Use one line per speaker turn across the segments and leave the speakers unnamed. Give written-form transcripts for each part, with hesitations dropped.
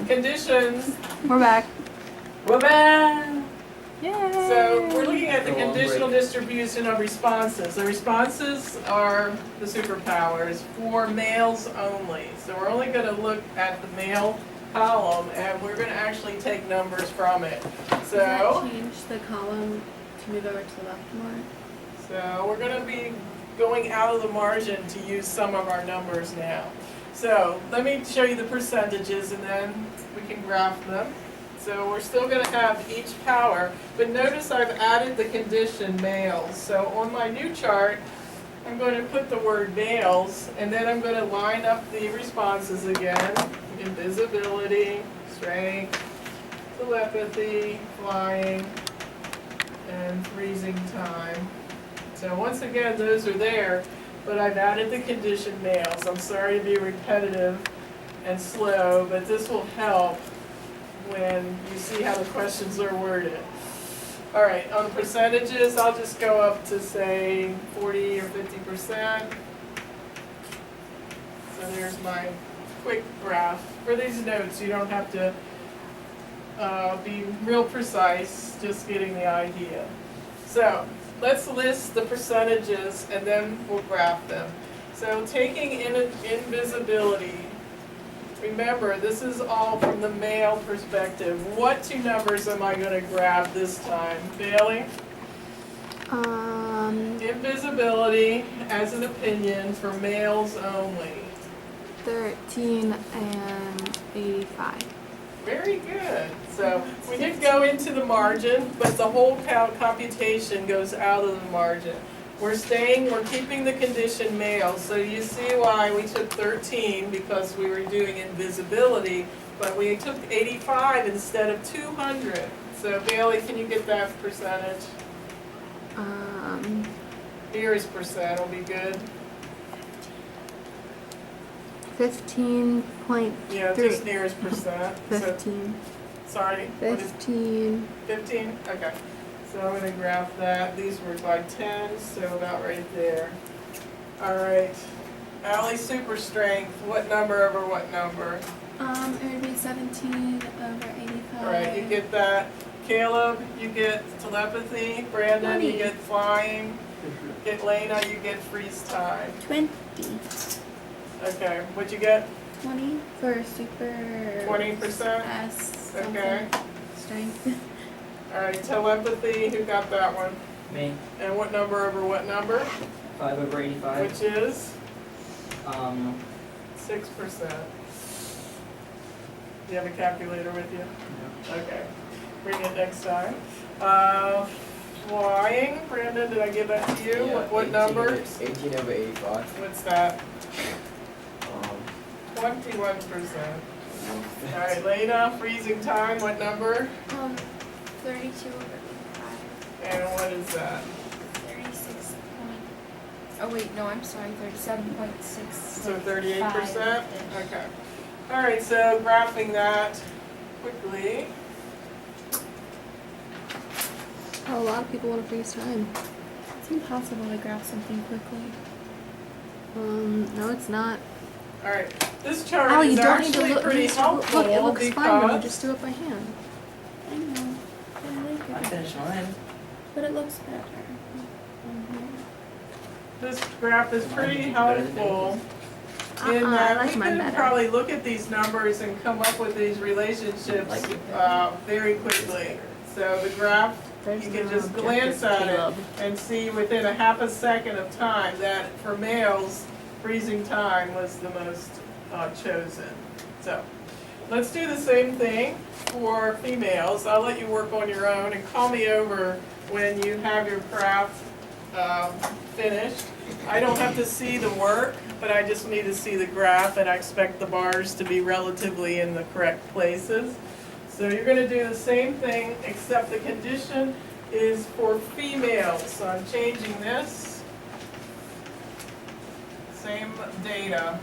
again.
Conditions.
We're back.
We're back.
Yay!
So we're looking at the conditional distribution of responses. The responses are the superpowers for males only. So we're only going to look at the male column, and we're going to actually take numbers from it.
Does that change the column to move over to the left more?
So we're going to be going out of the margin to use some of our numbers now. So let me show you the percentages, and then we can graph them. So we're still going to have each power, but notice I've added the condition males. So on my new chart, I'm going to put the word males, and then I'm going to line up the responses again. Invisibility, strength, telepathy, flying, and freezing time. So once again, those are there, but I've added the condition males. I'm sorry to be repetitive and slow, but this will help when you see how the questions are worded. All right, on the percentages, I'll just go up to say 40 or 50%. So there's my quick graph. For these notes, you don't have to be real precise, just getting the idea. So let's list the percentages and then we'll graph them. So taking invisibility, remember, this is all from the male perspective. What two numbers am I going to grab this time? Bailey? Invisibility as an opinion for males only.
13 and 85.
Very good. So we did go into the margin, but the whole computation goes out of the margin. We're keeping the condition males. So you see why we took 13 because we were doing invisibility, but we took 85 instead of 200. So Bailey, can you get that percentage? Nearest percent will be good.
15.3.
Yeah, just nearest percent.
15.
Sorry.
15.
15? Okay. So I'm going to graph that. These were by 10, so about right there. All right. Allie, super strength. What number over what number?
It would be 17 over 85.
All right, you get that. Caleb, you get telepathy. Brandon,
20.
you get flying. Get Lena, you get freeze time.
20.
Okay, what'd you get?
20 for super.
20%?
S.
Okay.
Strength.
All right, telepathy, who got that one?
Me.
And what number over what number?
5 over 85.
Which is?
6.
6%. Do you have a calculator with you?
No.
Okay. Bring it next time. Flying, Brandon, did I give that to you?
Yeah,
What number?
18 over 85.
What's that? 21%.
Um,
All right, Lena, freezing time, what number?
32 over 85.
And what is that?
36 point. Oh wait, no, I'm sorry. 37.6.
So 38%? Okay. All right, so graphing that quickly.
Oh, a lot of people want to freeze time.
It's impossible to graph something quickly.
No, it's not.
All right, this chart
Allie,
is
you don't need to
actually
look.
pretty helpful
Look, it looks fine when you
because
just do it by hand.
I know. But I like
I
it.
finished mine.
But it looks better.
this graph is pretty helpful in
I
that
like
we
mine
can
better.
probably look at these numbers and come up with these relationships very quickly. So the graph,
There's
you can
no
just
objective,
glance at
Caleb.
it and see within a half a second of time that for males, freezing time was the most chosen. So let's do the same thing for females. I'll let you work on your own and call me over when you have your graph finished. I don't have to see the work, but I just need to see the graph, and I expect the bars to be relatively in the correct places. So you're going to do the same thing, except the condition is for females. So I'm changing this. Same data.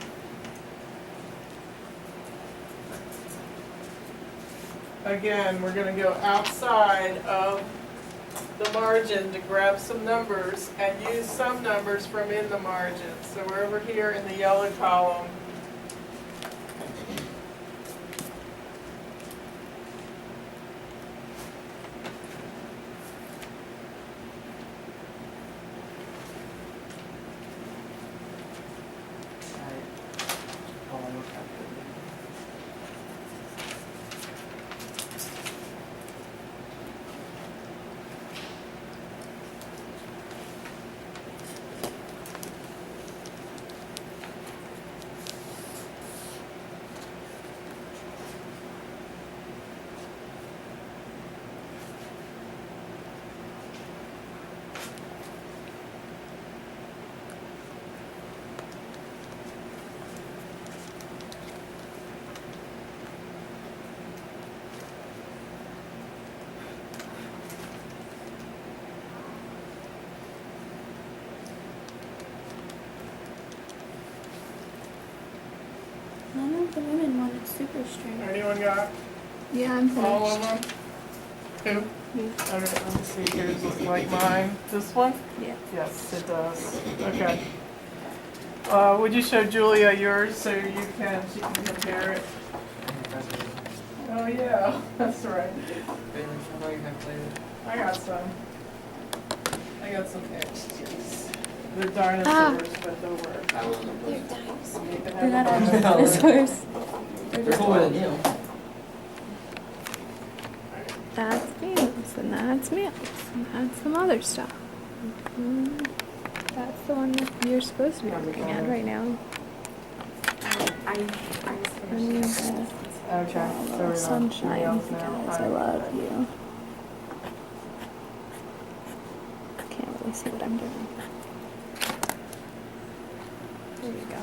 Again, we're going to go outside of the margin to grab some numbers and use some numbers from in the margin. So we're over here in the yellow column.
Superstring.
Anyone got
Yeah, I'm
all of
finished.
them? Who?
Me.
Okay, let me see, yours looks like mine. This one?
Yeah.
Yes, it does. Okay. Would you show Julia yours so she can compare it? Oh, yeah, that's right.
I know you have played it.
I got some extras. They're dinosaurs, but they'll work.
I wasn't
They're
playing.
dinosaurs.
You can
They're
have
not
a
actually
dinosaur.
dinosaurs.
They're cooler than you.
That's Venus, and that's Males, and that's some other stuff. That's the one that you're supposed to be looking at right now. And you have
Okay,
a
so
little
we're on
sunshine
nails now.
because I love you. Can't really see what I'm doing. There you go.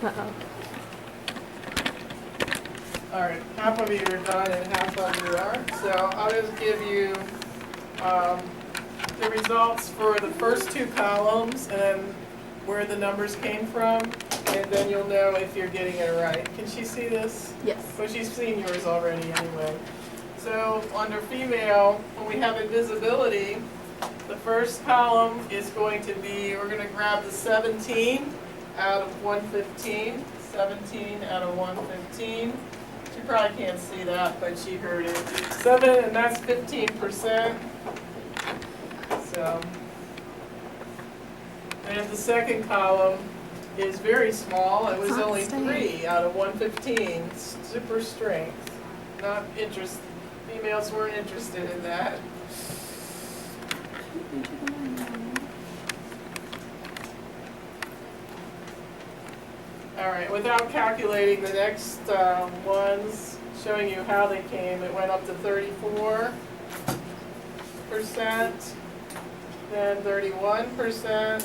Uh-oh.
All right, half of you are done and half of you aren't. So I'll just give you the results for the first two columns and where the numbers came from, and then you'll know if you're getting it right. Can she see this?
Yes.
Well, she's seen yours already anyway. So under female, when we have invisibility, the first column is going to be, we're going to grab the 17 out of 115. 17 out of 115. She probably can't see that, but she heard it. 7, and that's 15%. So, and the second column is very small. It was
Not
only
staying.
3 out of 115. Super strength. Not interested. Females weren't interested in that. All right, without calculating the next ones, showing you how they came, it went up to 34%, then 31%,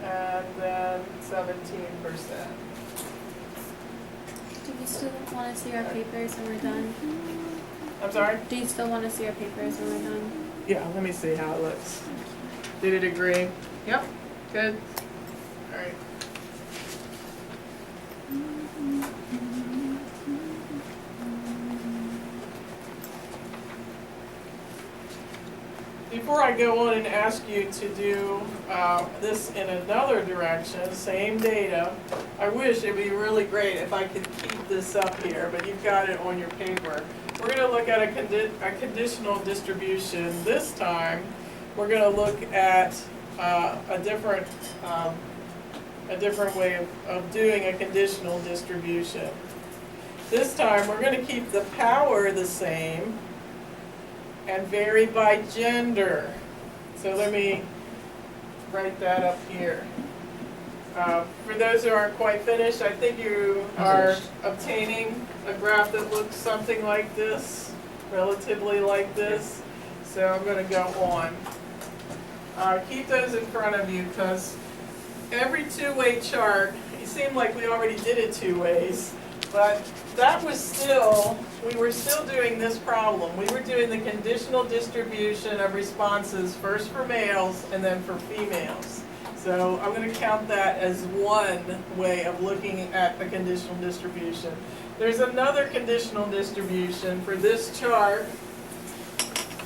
and then 17%.
Do you still want to see our papers when we're done?
I'm sorry?
Do you still want to see our papers when we're done?
Yeah, let me see how it looks. Did it agree? Yep, good. All right. Before I go on and ask you to do this in another direction, same data, I wish it'd be really great if I could keep this up here, but you've got it on your paper. We're going to look at a conditional distribution. This time, we're going to look at a different way of doing a conditional distribution. This time, we're going to keep the power the same and vary by gender. So let me write that up here. For those who aren't quite finished, I think you are obtaining a graph that looks something like this, relatively like this. So I'm going to go on. Keep those in front of you because every two-way chart, it seemed like we already did it two ways, but that was still, we were still doing this problem. We were doing the conditional distribution of responses first for males and then for females. So I'm going to count that as one way of looking at the conditional distribution. There's another conditional distribution for this chart,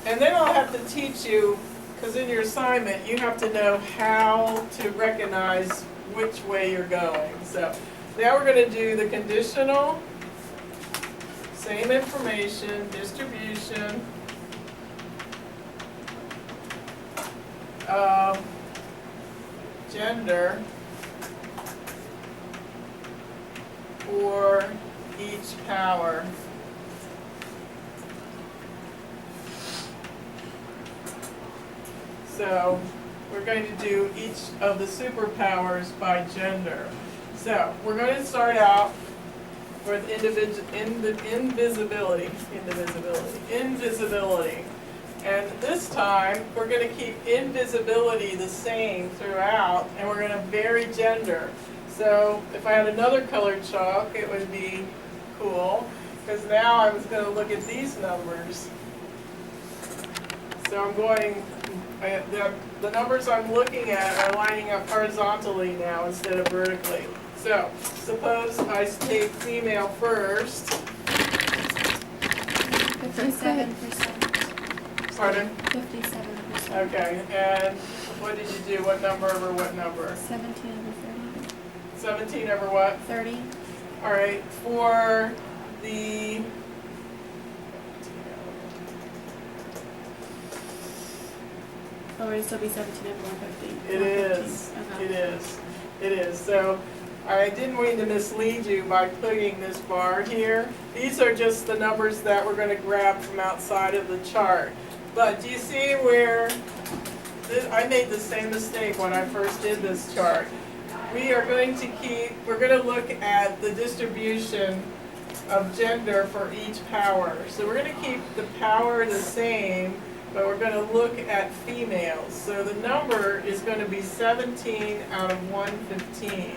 and then I'll have to teach you, because in your assignment you have to know how to recognize which way you're going. So now we're going to do the conditional, same information, distribution, gender for each power. So we're going to do each of the superpowers by gender. So we're going to start out with invisibility. And this time, we're going to keep invisibility the same throughout, and we're going to vary gender. So if I had another colored chalk, it would be cool, because now I was going to look at these numbers. So I'm going The numbers I'm looking at are lining up horizontally now instead of vertically. So, suppose I take female first.
57%.
Pardon?
57%.
Okay, and what did you do? What number over what number?
17 over
17 over what?
30. 30.
All right, for the
Oh, would it still be 17 over 150?
it is.
Okay.
It is. It is. So I didn't mean to mislead you by putting this bar here. These are just the numbers that we're going to grab from outside of the chart. But do you see where I made the same mistake when I first did this chart? We're going to look at the distribution of gender for each power. So we're going to keep the power the same, but we're going to look at females. So the number is going to be 17 out of 115.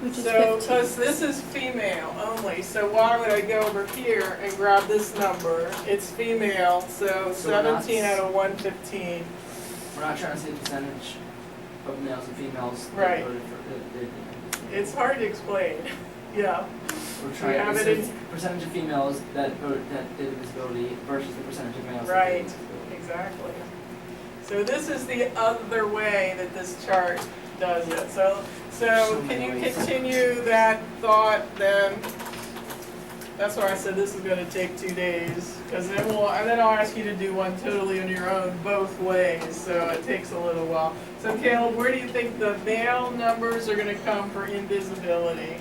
Which is
So,
15.
because this is female only, so why would I go over here and grab this number? It's female, so
So we're not
17 out of 115.
We're not trying to see the percentage of males and females that
Right.
voted for
It's hard to explain. Yeah.
We're
We
trying
have
to
it
see percentage of females that voted that did visibility versus the percentage of males that
Right.
did visibility.
Exactly. So this is the other way that this chart does it. So
So
can you
many ways.
continue that thought then? That's why I said this is going to take 2 days, because then I'll ask you to do one totally on your own both ways. So it takes a little while. So Caleb, where do you think the male numbers are going to come for invisibility?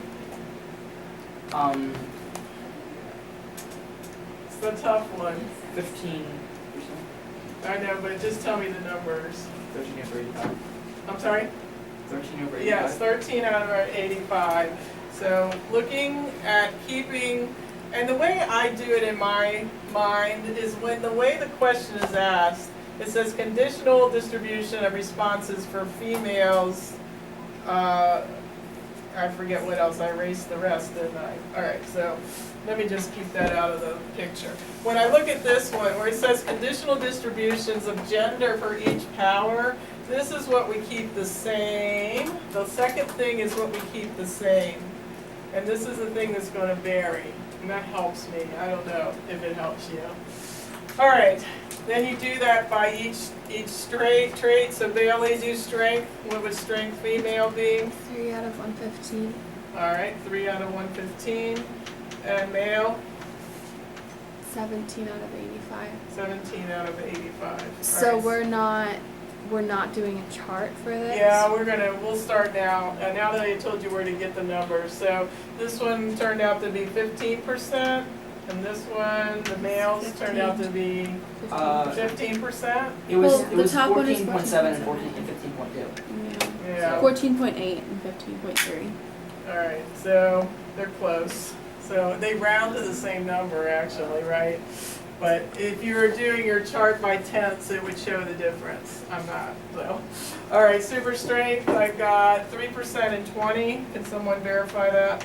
It's the tough one.
15%.
I know, but just tell me the numbers.
13 over 85.
I'm sorry?
13 over 85.
Yes, 13 out of our 85. So looking at keeping, and the way I do it in my mind is when the way the question is asked, it says conditional distribution of responses for females. I forget what else, I erased the rest, didn't I? All right, so let me just keep that out of the picture. When I look at this one, where it says conditional distributions of gender for each power, this is what we keep the same. The second thing is what we keep the same. And this is the thing that's going to vary. And that helps me. I don't know if it helps you. All right. Then you do that by each trait. So Bailey, do strength. What would strength female be?
3 out of 115.
All right, 3 out of 115. And male,
17 out of 85.
17 out of 85. All
So
right.
we're not doing a chart for this?
Yeah, we'll start now. Now that I told you where to get the numbers. So this one turned out to be 15%, and this one, the males, turned out to be 15%.
It was
Well,
it
the
was
top one is
14.7 and
14.7.
15.2.
Yeah.
14.8 and 15.3.
All right, so they're close. So they round to the same number actually, right? But if you were doing your chart by tenths, it would show the difference. I'm not, so. All right, super strength, I've got 3% and 20. Can someone verify that?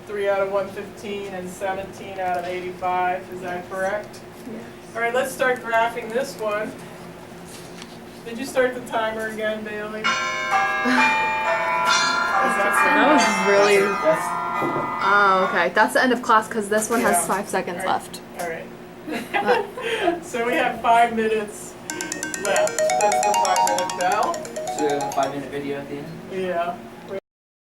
3 out of 115 and 17 out of 85, is that correct?
Yes.
All right, let's start graphing this one. Did you start the timer again, Bailey?
That was really.
That's
Oh, okay. That's the end of class because this one
Yeah.
has 5 seconds
All right.
left.
All right. So we have 5 minutes left. That's the 5-minute bell.
so we have a 5-minute video at the end.
Yeah.